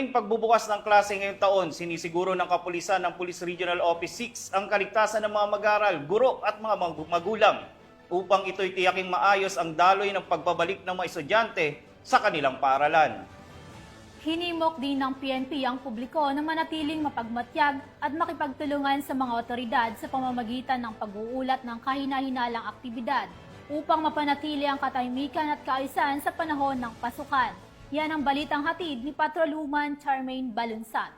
tuwing pagbubukas ng klase ngayong taon, sinisiguro ng kapulisan ng Police Regional Office 6 ang kaligtasan ng mga mag-aaral, guro at mga magulang upang ito'y tiyaking maayos ang daloy ng pagbabalik ng mga estudyante sa kanilang paaralan. Hinimok din ng PNP ang publiko na manatiling mapagmatyag at makipagtulungan sa mga otoridad sa pamamagitan ng pag-uulat ng kahina-hinalang aktibidad upang mapanatili ang katahimikan at kaayusan sa panahon ng pasukan. Yan ang balitang hatid ni Patrolwoman Charmaine Balunsan.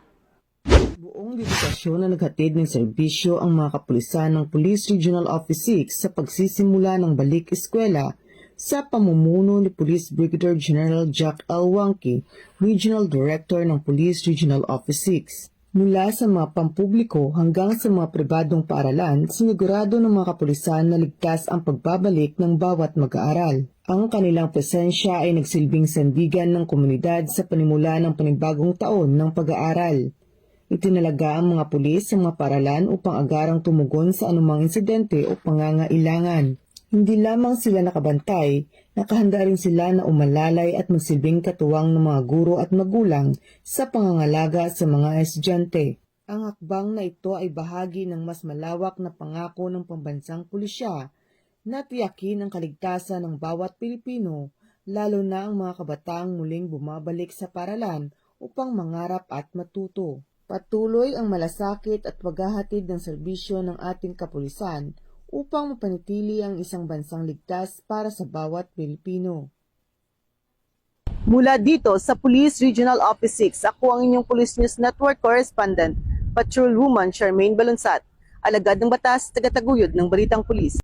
Buong dedikasyon na naghatid ng serbisyo ang mga kapulisan ng Police Regional Office 6 sa pagsisimula ng balik eskwela sa pamumuno ni Police Brigadier General Jack L. Wangki, Regional Director ng Police Regional Office 6. Mula sa mga pampubliko hanggang sa mga pribadong paaralan, sinigurado ng mga kapulisan na ligtas ang pagbabalik ng bawat mag-aaral. Ang kanilang presensya ay nagsilbing sandigan ng komunidad sa panimula ng panibagong taon ng pag-aaral. Itinalaga ang mga pulis sa mga paaralan upang agarang tumugon sa anumang insidente o pangangailangan. Hindi lamang sila nakabantay, nakahanda rin sila na umalalay at magsilbing katuwang ng mga guro at magulang sa pangangalaga sa mga estudyante. Ang hakbang na ito ay bahagi ng mas malawak na pangako ng pambansang pulisya na tiyakin ang kaligtasan ng bawat Pilipino, lalo na ang mga kabataang muling bumabalik sa paaralan upang mangarap at matuto. Patuloy ang malasakit at paghahatid ng serbisyo ng ating kapulisan upang mapanatili ang isang bansang ligtas para sa bawat Pilipino. Mula dito sa Police Regional Office 6, ako ang inyong Police News Network Correspondent, Patrolwoman Charmaine Balunsat, alagad ng batas, tagataguyod ng Balitang Pulis.